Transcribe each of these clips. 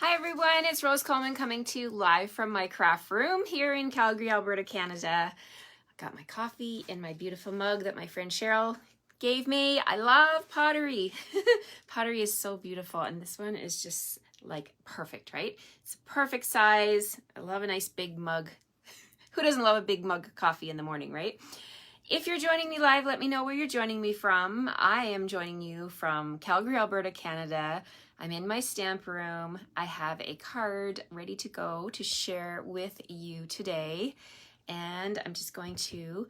Hi everyone, it's Rose Coleman coming to you live from my craft room here in Calgary, Alberta, Canada. I got my coffee in my beautiful mug that my friend Cheryl gave me. I love pottery. Pottery is so beautiful, and this one is just like perfect, right? It's a perfect size. I love a nice big mug. Who doesn't love a big mug of coffee in the morning, right? If you're joining me live, let me know where you're joining me from. I am joining you from Calgary, Alberta, Canada. I'm in my stamp room. I have a card ready to go to share with you today. And I'm just going to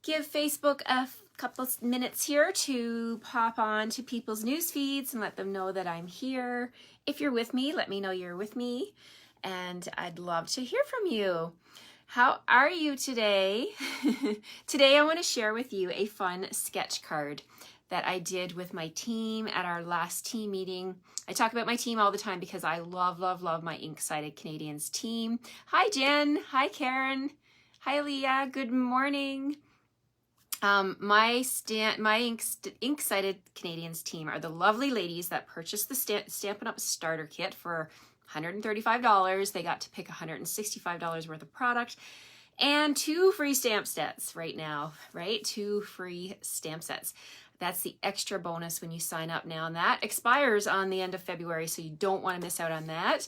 give Facebook a couple minutes here to pop on to people's news feeds and let them know that I'm here. If you're with me, let me know you're with me. And I'd love to hear from you. How are you today? Today I want to share with you a fun sketch card that I did with my team at our last team meeting. I talk about my team all the time because I love, love, love my Ink-Sided Canadians team. Hi Jen, hi Karen, hi Leah, good morning. My Ink-Sided Canadians team are the lovely ladies that purchased the Stampin' Up! Starter Kit for $135. They got to pick $165 worth of product and 2 free stamp sets right now, right? 2 free stamp sets. That's the extra bonus when you sign up now, and that expires on the end of February, so you don't want to miss out on that.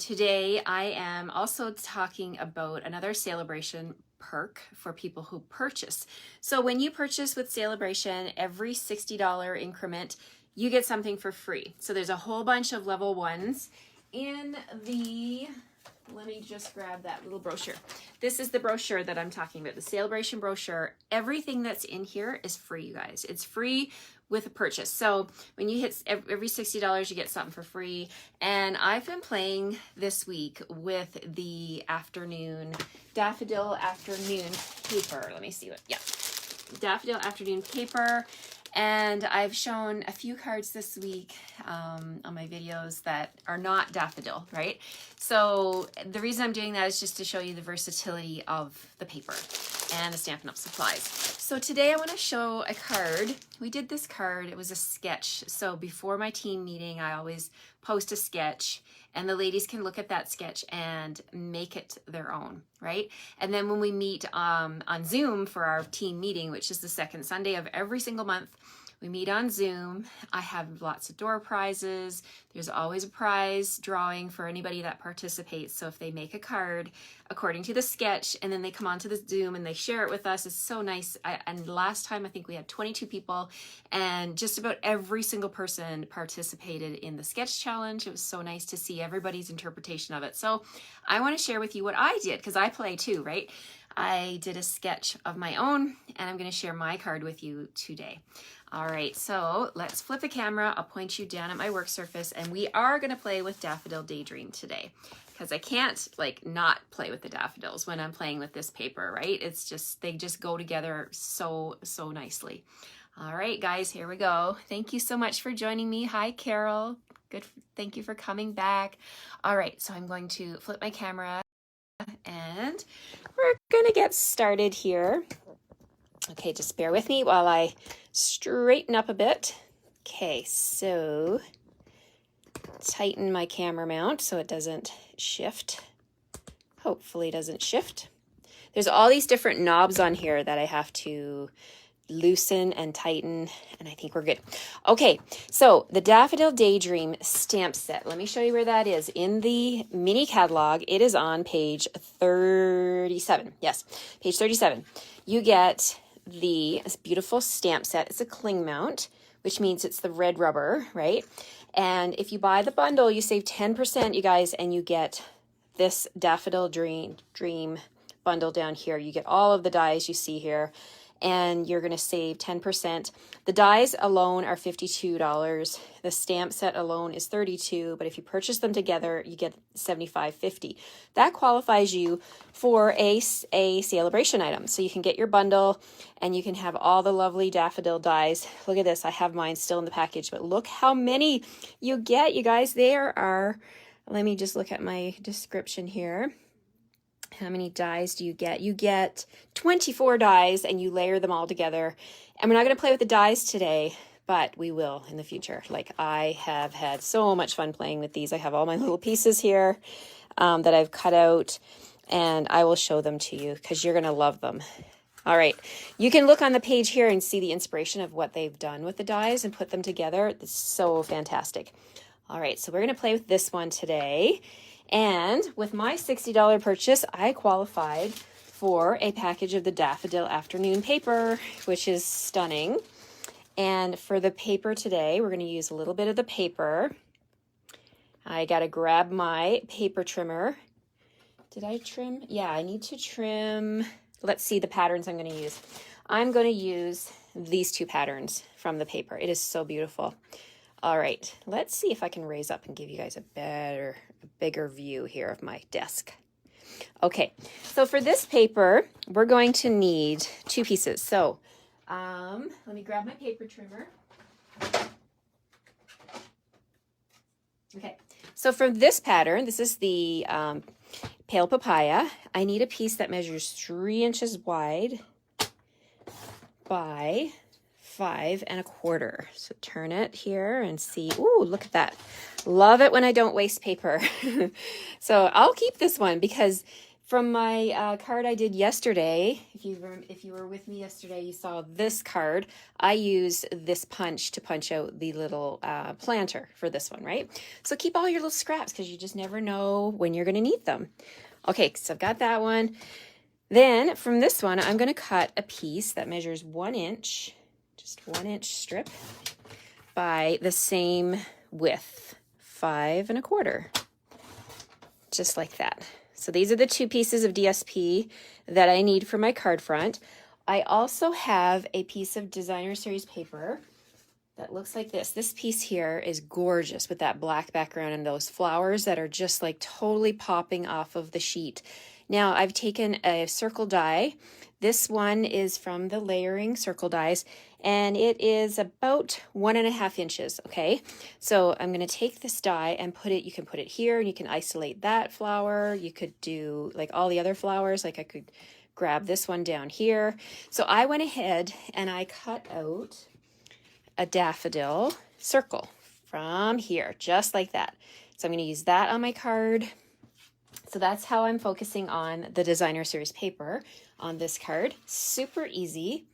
Today, I am also talking about another Celebration perk for people who purchase. So when you purchase with Celebration, every $60 increment, you get something for free. So there's a whole bunch of level 1s in the, let me just grab that little brochure. This is the brochure that I'm talking about, the Celebration brochure. Everything that's in here is free, you guys. It's free with a purchase. So when you hit every $60, you get something for free. And I've been playing this week with the Daffodil Afternoon paper. Let me see what, yeah. Daffodil Afternoon paper. And I've shown a few cards this week on my videos that are not daffodil, right? So the reason I'm doing that is just to show you the versatility of the paper and the Stampin' Up! Supplies. So today I want to show a card. We did this card, it was a sketch. So before my team meeting, I always post a sketch and the ladies can look at that sketch and make it their own, right? And then when we meet on Zoom for our team meeting, which is the second Sunday of every single month, we meet on Zoom. I have lots of door prizes. There's always a prize drawing for anybody that participates. So if they make a card according to the sketch and then they come onto the Zoom and they share it with us, it's so nice. And last time I think we had 22 people and just about every single person participated in the sketch challenge. It was so nice to see everybody's interpretation of it. So I want to share with you what I did because I play too, right? I did a sketch of my own and I'm going to share my card with you today. All right, so let's flip the camera. I'll point you down at my work surface and we are going to play with Daffodil Daydream today because I can't like not play with the daffodils when I'm playing with this paper, right? It's just, they just go together so nicely. All right, guys, here we go. Thank you so much for joining me. Hi, Carol. Good. Thank you for coming back. All right, so I'm going to flip my camera and we're going to get started here. Okay, just bear with me while I straighten up a bit. Okay, so tighten my camera mount so it doesn't shift. Hopefully it doesn't shift. There's all these different knobs on here that I have to loosen and tighten, and I think we're good. Okay, so the Daffodil Daydream stamp set. Let me show you where that is. In the mini catalog, it is on page 37. Yes, page 37. You get this beautiful stamp set. It's a cling mount, which means it's the red rubber, right? And if you buy the bundle, you save 10%, you guys, and you get this Daffodil Dream bundle down here. You get all of the dies you see here, and you're going to save 10%. The dies alone are $52. The stamp set alone is $32, but if you purchase them together, you get $75.50. That qualifies you for a celebration item. So you can get your bundle and you can have all the lovely daffodil dies. Look at this. I have mine still in the package, but look how many you get, you guys. There are, let me just look at my description here. How many dies do you get? You get 24 dies and you layer them all together. And we're not going to play with the dies today, but we will in the future. Like, I have had so much fun playing with these. I have all my little pieces here that I've cut out, and I will show them to you because you're going to love them. All right, you can look on the page here and see the inspiration of what they've done with the dies and put them together. It's so fantastic. All right, so we're going to play with this one today. And with my $60 purchase, I qualified for a package of the Daffodil afternoon paper, which is stunning. And for the paper today, we're going to use a little bit of the paper. I got to grab my paper trimmer. Did I trim? Yeah, I need to trim. Let's see the patterns I'm going to use. I'm going to use these two patterns from the paper. It is so beautiful. All right, let's see if I can raise up and give you guys a bigger view here of my desk. Okay, so for this paper, we're going to need two pieces. So let me grab my paper trimmer. Okay, so for this pattern, this is the Pale Papaya. I need a piece that measures 3 inches wide by 5 1/4. So turn it here and see. Ooh, look at that. Love it when I don't waste paper. So I'll keep this one because from my card I did yesterday, if you were with me yesterday, you saw this card. I use this punch to punch out the little planter for this one, right? So keep all your little scraps because you just never know when you're going to need them. Okay, so I've got that one. Then from this one, I'm going to cut a piece that measures 1 inch, just 1 inch strip by the same width, 5 1/4, just like that. So these are the two pieces of DSP that I need for my card front. I also have a piece of designer series paper that looks like this. This piece here is gorgeous with that black background and those flowers that are just like totally popping off of the sheet. Now I've taken a circle die. This one is from the Layering Circle Dies, and it is about 1 1/2 inches, okay? So I'm gonna take this die and put it, you can put it here, and you can isolate that flower. You could do like all the other flowers, like I could grab this one down here. So I went ahead and I cut out a daffodil circle from here, just like that. So I'm going to use that on my card. So that's how I'm focusing on the designer series paper on this card. Super easy.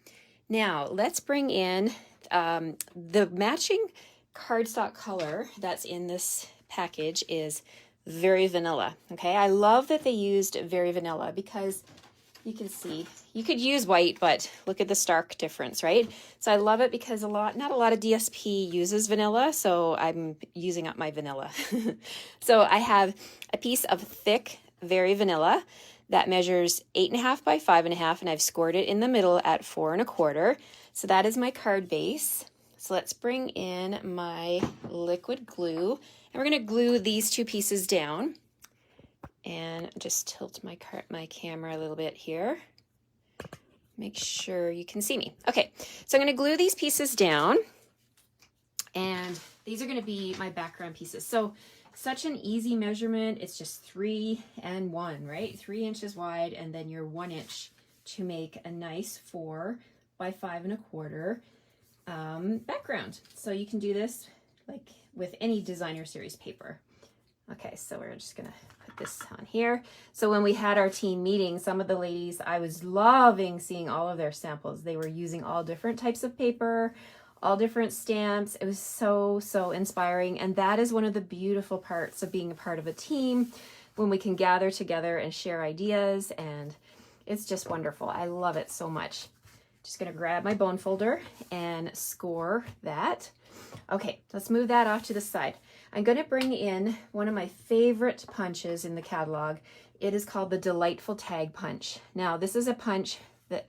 Now let's bring in the matching cardstock color that's in this package is Very Vanilla. Okay, I love that they used Very Vanilla because you can see, you could use white, but look at the stark difference, right? So I love it because not a lot of DSP uses vanilla, so I'm using up my vanilla. So I have a piece of thick Very Vanilla that measures 8 1/2 by 5 1/2, and I've scored it in the middle at 4 1/4. So that is my card base. So let's bring in my liquid glue, and we're gonna glue these two pieces down. And just tilt my camera a little bit here. Make sure you can see me. Okay, so I'm going to glue these pieces down. And these are going to be my background pieces. So such an easy measurement. It's just 3 and 1, right? 3 inches wide, and then your 1 inch to make a nice 4 by 5 1/4 background. So you can do this like with any designer series paper. Okay, so we're just gonna put this on here. So when we had our team meeting, some of the ladies, I was loving seeing all of their samples. They were using all different types of paper, all different stamps. It was so, so inspiring. And that is one of the beautiful parts of being a part of a team, when we can gather together and share ideas, and it's just wonderful. I love it so much. Just gonna grab my bone folder and score that. Okay, let's move that off to the side. I'm going to bring in one of my favorite punches in the catalog. It is called the Delightful Tag Punch. Now, this is a punch that,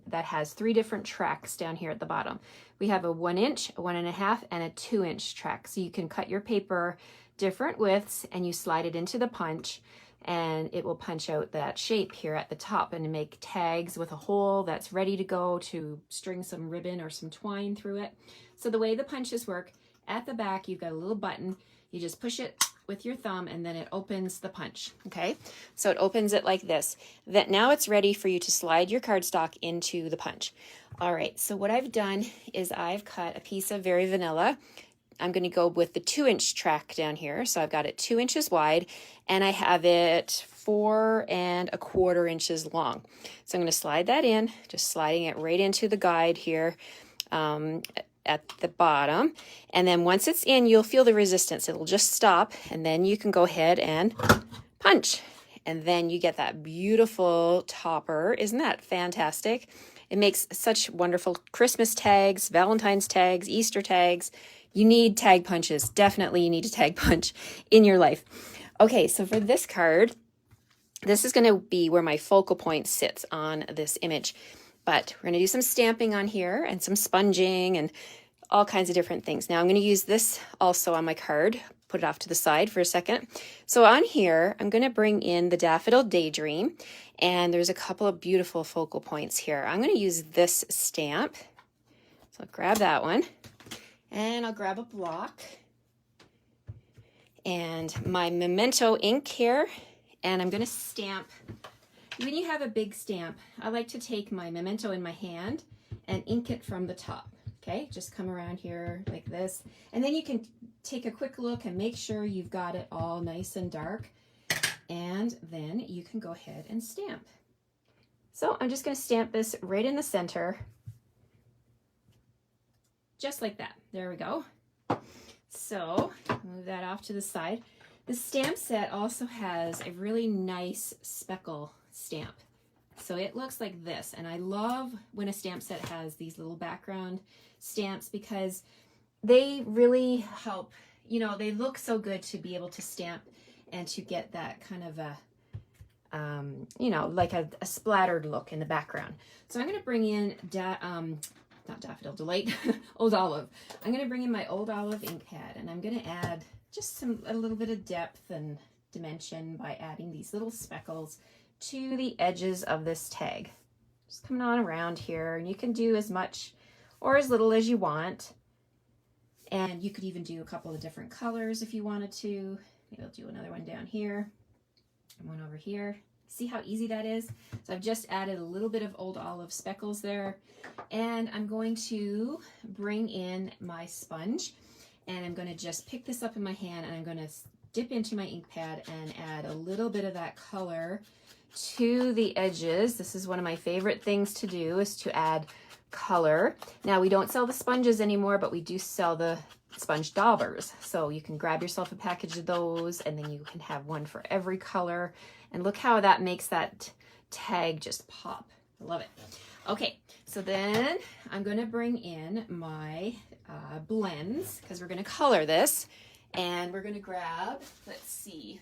that has 3 different tracks down here at the bottom. We have a 1 inch, a 1 1/2, and a 2 inch track. So you can cut your paper different widths and you slide it into the punch, and it will punch out that shape here at the top and make tags with a hole that's ready to go to string some ribbon or some twine through it. So the way the punches work, at the back, you've got a little button. You just push it with your thumb, and then it opens the punch, okay? So it opens it like this. That now it's ready for you to slide your cardstock into the punch. All right, so what I've done is I've cut a piece of Very Vanilla. I'm going to go with the 2-inch track down here. So I've got it 2 inches wide, and I have it 4 1/4 inches long. So I'm going to slide that in, just sliding it right into the guide here at the bottom. And then once it's in, you'll feel the resistance. It'll just stop, and then you can go ahead and punch. And then you get that beautiful topper. Isn't that fantastic? It makes such wonderful Christmas tags, Valentine's tags, Easter tags. You need tag punches. Definitely you need a tag punch in your life. Okay, so for this card, this is going to be where my focal point sits on this image. But we're going to do some stamping on here and some sponging and all kinds of different things. Now I'm going to use this also on my card. Put it off to the side for a second. So on here, I'm going to bring in the Daffodil Daydream, and there's a couple of beautiful focal points here. I'm going to use this stamp. So I'll grab that one, and I'll grab a block and my Memento ink here, and I'm going to stamp. When you have a big stamp, I like to take my Memento in my hand and ink it from the top. Okay, just come around here like this, and then you can take a quick look and make sure you've got it all nice and dark, and then you can go ahead and stamp. So I'm just going to stamp this right in the center, just like that. There we go. So move that off to the side. The stamp set also has a really nice speckle stamp. So it looks like this, and I love when a stamp set has these little background stamps because they really help, you know, they look so good to be able to stamp and to get that kind of a, you know, like a splattered look in the background. So I'm going to bring in, not Daffodil Delight, Old Olive. I'm going to bring in my Old Olive ink pad, and I'm going to add just a little bit of depth and dimension by adding these little speckles to the edges of this tag. Just coming on around here, and you can do as much or as little as you want. And you could even do a couple of different colors if you wanted to. Maybe I'll do another one down here and one over here. See how easy that is? So I've just added a little bit of Old Olive speckles there, and I'm going to bring in my sponge, and I'm going to just pick this up in my hand, and I'm going to dip into my ink pad and add a little bit of that color to the edges. This is one of my favorite things to do, is to add color. Now we don't sell the sponges anymore, but we do sell the sponge daubers. So you can grab yourself a package of those, and then you can have one for every color. And look how that makes that tag just pop. I love it. Okay, so then I'm going to bring in my blends, because we're going to color this. And we're going to grab, let's see,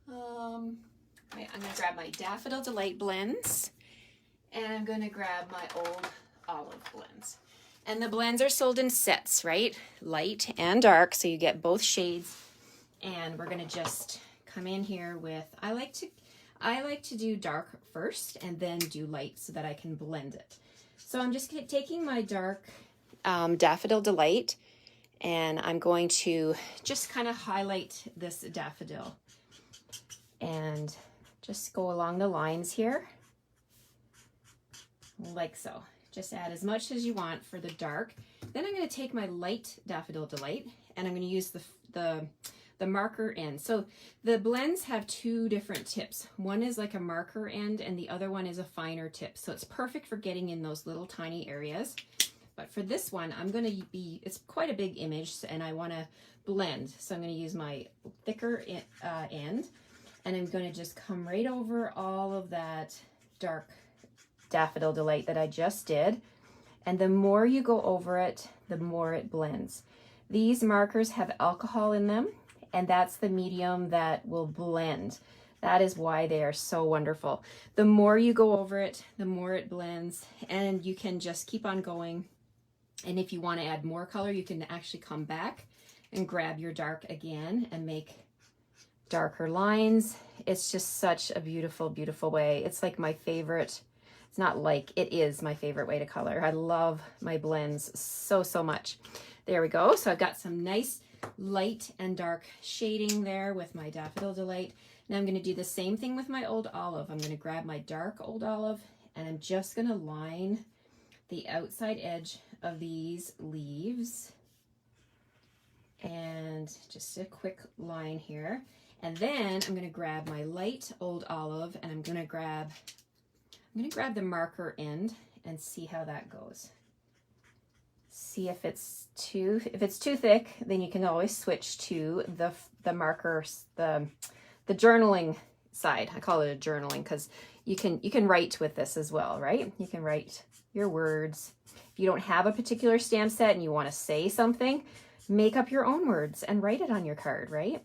I'm going to grab my Daffodil Delight blends, and I'm going to grab my Old Olive blends. And the blends are sold in sets, right? Light and dark, so you get both shades. And we're going to just come in here with, I like to do dark first and then do light so that I can blend it. So I'm just taking my dark Daffodil Delight, and I'm going to just kind of highlight this daffodil and just go along the lines here, like so. Just add as much as you want for the dark. Then I'm going to take my light Daffodil Delight, and I'm going to use the marker end. So the blends have two different tips. One is like a marker end, and the other one is a finer tip. So it's perfect for getting in those little tiny areas. But for this one, I'm going to be, it's quite a big image, and I want to blend. So I'm going to use my thicker end, and I'm going to just come right over all of that dark Daffodil Delight that I just did. And the more you go over it, the more it blends. These markers have alcohol in them, and that's the medium that will blend. That is why they are so wonderful. The more you go over it, the more it blends, and you can just keep on going. And if you want to add more color, you can actually come back and grab your dark again and make darker lines. It's just such a beautiful, beautiful way. It's like my favorite. It's not like, it is my favorite way to color. I love my blends so, so much. There we go. So I've got some nice light and dark shading there with my Daffodil Delight. Now I'm going to do the same thing with my Old Olive. I'm going to grab my dark Old Olive and I'm just going to line the outside edge of these leaves. And just a quick line here. And then I'm going to grab my light Old Olive and I'm going to grab the marker end and see how that goes. See if it's too thick, then you can always switch to the markers, the journaling side. I call it a journaling because you can write with this as well, right? You can write your words. If you don't have a particular stamp set and you want to say something, make up your own words and write it on your card, right?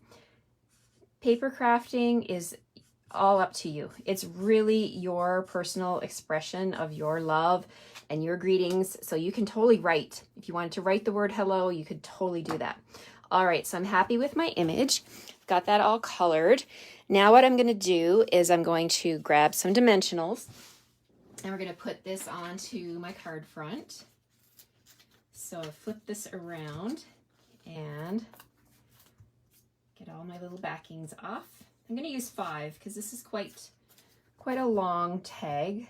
Paper crafting is all up to you. It's really your personal expression of your love and your greetings. So you can totally write. If you wanted to write the word hello, you could totally do that. All right, so I'm happy with my image. Got that all colored. Now what I'm going to do is I'm going to grab some dimensionals and we're going to put this onto my card front. So flip this around and get all my little backings off. I'm going to use 5 because this is quite a long tag.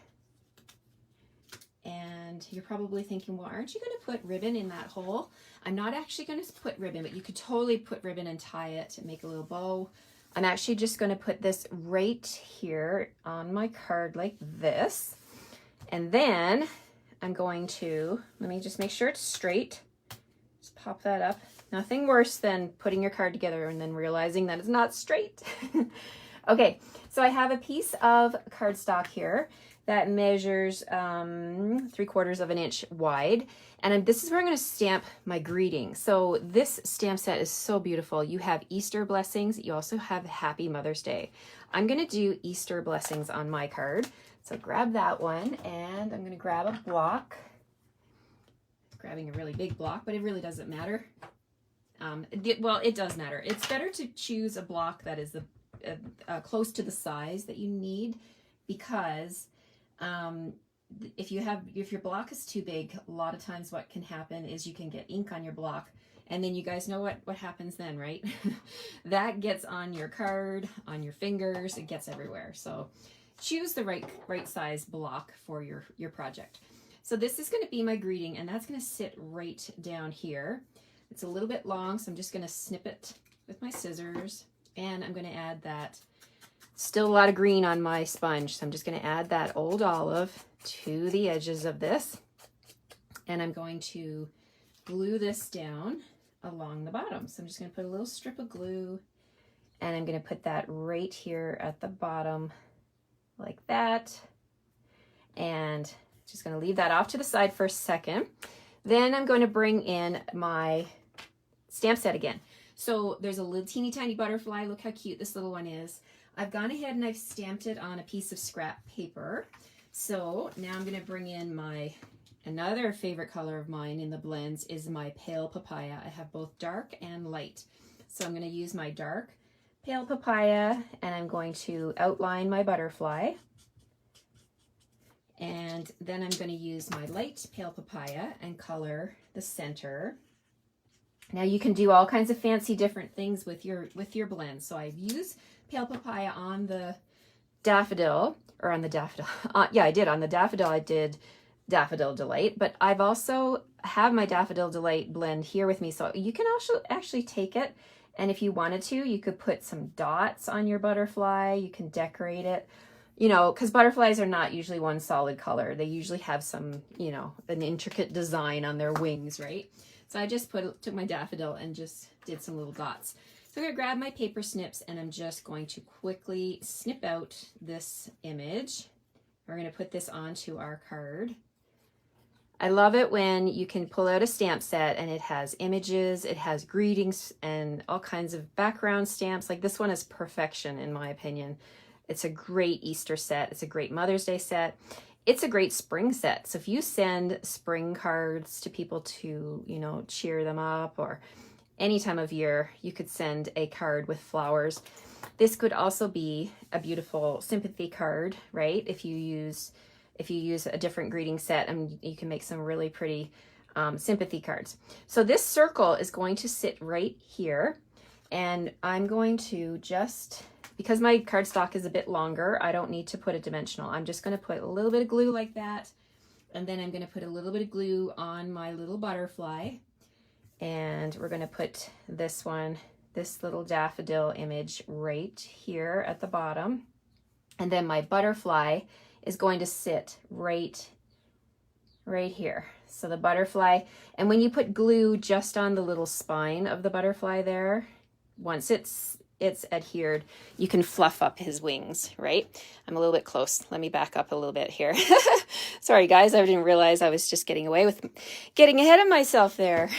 And you're probably thinking, well, aren't you going to put ribbon in that hole? I'm not actually going to put ribbon, but you could totally put ribbon and tie it and make a little bow. I'm actually just going to put this right here on my card like this. And then I'm going to, let me just make sure it's straight. Just pop that up. Nothing worse than putting your card together and then realizing that it's not straight. Okay, so I have a piece of cardstock here that measures 3/4 of an inch wide. And this is where I'm going to stamp my greeting. So this stamp set is so beautiful. You have Easter blessings. You also have Happy Mother's Day. I'm going to do Easter blessings on my card. So grab that one and I'm going to grab a block. Grabbing a really big block, but it really doesn't matter. Well, it does matter. It's better to choose a block that is close to the size that you need, because if your block is too big, a lot of times what can happen is you can get ink on your block, and then you guys know what happens then, right? That gets on your card, on your fingers, it gets everywhere. So choose the right size block for your project. So this is going to be my greeting, and that's going to sit right down here. It's a little bit long, so I'm just going to snip it with my scissors, and I'm going to add that. Still a lot of green on my sponge, so I'm just going to add that Old Olive to the edges of this, and I'm going to glue this down along the bottom. So I'm just going to put a little strip of glue, and I'm going to put that right here at the bottom like that, and just going to leave that off to the side for a second. Then I'm going to bring in my stamp set again. So there's a little teeny tiny butterfly. Look how cute this little one is. I've gone ahead and I've stamped it on a piece of scrap paper. So now I'm going to bring in another favorite color of mine in the blends is my pale papaya. I have both dark and light. So I'm going to use my dark pale papaya and I'm going to outline my butterfly. And then I'm going to use my light pale papaya and color the center. Now you can do all kinds of fancy different things with your blend. So I've used pale papaya on the daffodil, or on the daffodil. Yeah, I did. On the daffodil, I did Daffodil Delight, but I've also have my Daffodil Delight blend here with me. So you can also actually take it, and if you wanted to, you could put some dots on your butterfly. You can decorate it. You know, because butterflies are not usually one solid color. They usually have some, you know, an intricate design on their wings, right? So I just took my daffodil and just did some little dots. So I'm going to grab my paper snips and I'm just going to quickly snip out this image. We're going to put this onto our card. I love it when you can pull out a stamp set and it has images, it has greetings and all kinds of background stamps. Like this one is perfection in my opinion. It's a great Easter set. It's a great Mother's Day set. It's a great spring set. So if you send spring cards to people to, you know, cheer them up, or any time of year, you could send a card with flowers. This could also be a beautiful sympathy card, right? If you use a different greeting set, and you can make some really pretty Sympathy cards. So this circle is going to sit right here, and I'm going to just, because my cardstock is a bit longer, I don't need to put a dimensional. I'm just going to put a little bit of glue like that, and then I'm going to put a little bit of glue on my little butterfly, and we're going to put this one, this little daffodil image right here at the bottom, and then my butterfly is going to sit right here. So the butterfly, and when you put glue just on the little spine of the butterfly there, once it's adhered, you can fluff up his wings, right? I'm a little bit close. Let me back up a little bit here. Sorry guys, I didn't realize I was just getting ahead of myself there.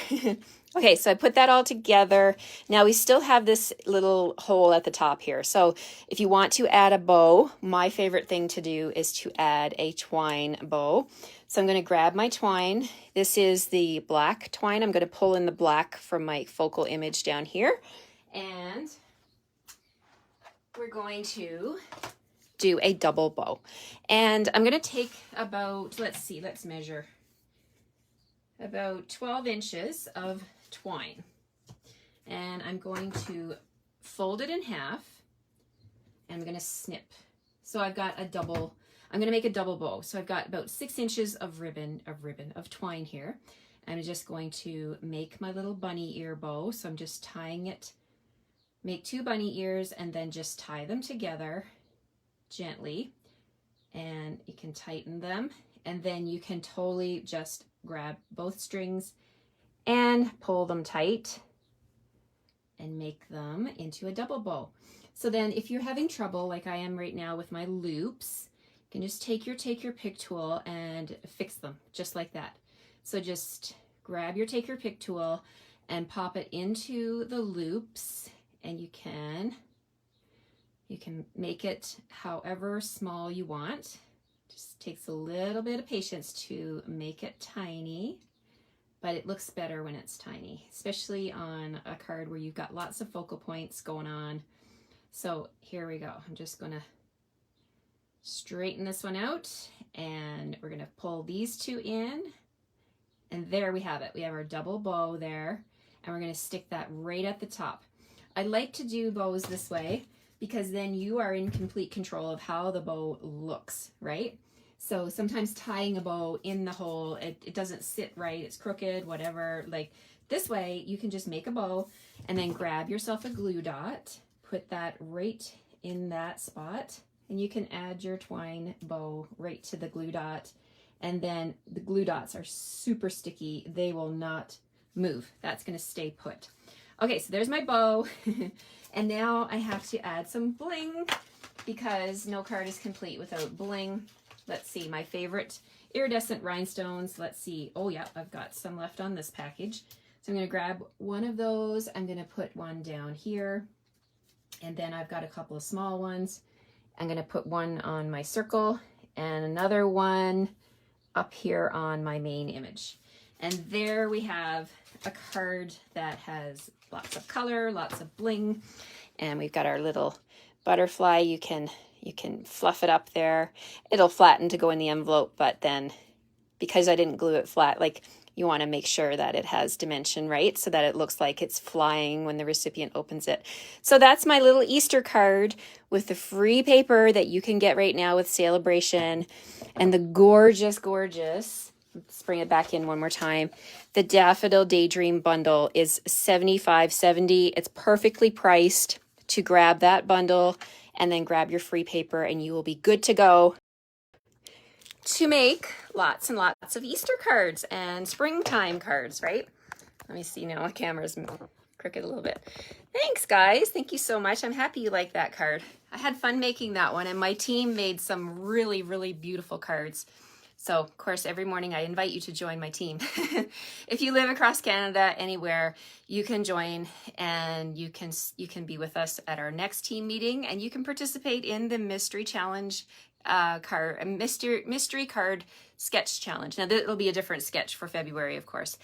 Okay, so I put that all together. Now we still have this little hole at the top here. So if you want to add a bow, my favorite thing to do is to add a twine bow. So I'm going to grab my twine. This is the black twine. I'm going to pull in the black from my focal image down here. And we're going to do a double bow. And I'm going to take about, let's measure, about 12 inches of twine, and I'm going to fold it in half, and I'm going to snip. So I've got a double, I'm going to make a double bow. So I've got about 6 inches of twine here. I'm just going to make my little bunny ear bow. So I'm just tying it, make 2 bunny ears, and then just tie them together gently, and you can tighten them, and then you can totally just grab both strings and pull them tight and make them into a double bow. So then if you're having trouble like I am right now with my loops, you can just take your pick tool and fix them just like that. So just grab your take your pick tool and pop it into the loops, and you can make it however small you want. Just takes a little bit of patience to make it tiny, but it looks better when it's tiny, especially on a card where you've got lots of focal points going on. So here we go. I'm just gonna straighten this one out, and we're gonna pull these 2 in, and there we have it. We have our double bow there, and we're gonna stick that right at the top. I like to do bows this way because then you are in complete control of how the bow looks, right? So sometimes tying a bow in the hole, it doesn't sit right, it's crooked, whatever. Like this way, you can just make a bow and then grab yourself a glue dot, put that right in that spot, and you can add your twine bow right to the glue dot. And then the glue dots are super sticky. They will not move. That's gonna stay put. Okay, so there's my bow. And now I have to add some bling because no card is complete without bling. Let's see, my favorite iridescent rhinestones. Let's see. Oh yeah, I've got some left on this package. So I'm going to grab one of those. I'm going to put one down here. And then I've got a couple of small ones. I'm going to put one on my circle and another one up here on my main image. And there we have a card that has lots of color, lots of bling. And we've got our little butterfly. You can fluff it up there. It'll flatten to go in the envelope, but then because I didn't glue it flat, like you want to make sure that it has dimension right so that it looks like it's flying when the recipient opens it. So that's my little Easter card with the free paper that you can get right now with Celebration, and the gorgeous, let's bring it back in one more time. The Daffodil Daydream bundle is $75.70. It's perfectly priced to grab that bundle and then grab your free paper, and you will be good to go to make lots and lots of Easter cards and springtime cards, right? Let me see now, my camera's crooked a little bit. Thanks guys, thank you so much. I'm happy you like that card. I had fun making that one, and my team made some really, really beautiful cards. So of course, every morning I invite you to join my team. If you live across Canada, anywhere, you can join, and you can be with us at our next team meeting, and you can participate in the mystery challenge mystery card sketch challenge. Now it'll be a different sketch for February, of course.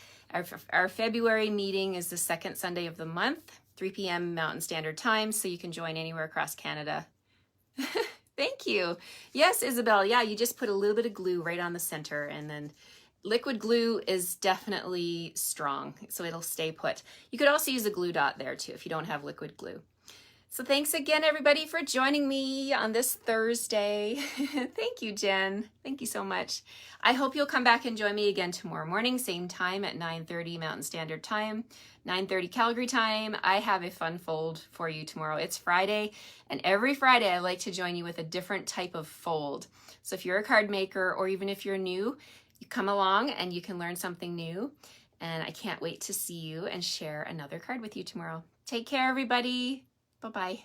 Our February meeting is the second Sunday of the month, 3 p.m. Mountain Standard Time, so you can join anywhere across Canada. Thank you. Yes, Isabel. Yeah, you just put a little bit of glue right on the center, and then Liquid glue is definitely strong, so it'll stay put. You could also use a glue dot there too if you don't have liquid glue. So thanks again, everybody, for joining me on this Thursday. Thank you, Jen. Thank you so much. I hope you'll come back and join me again tomorrow morning, same time at 9:30 Mountain Standard Time, 9:30 Calgary time. I have a fun fold for you tomorrow. It's Friday, and every Friday I like to join you with a different type of fold. So if you're a card maker, or even if you're new, you come along and you can learn something new. And I can't wait to see you and share another card with you tomorrow. Take care, everybody. Bye-bye.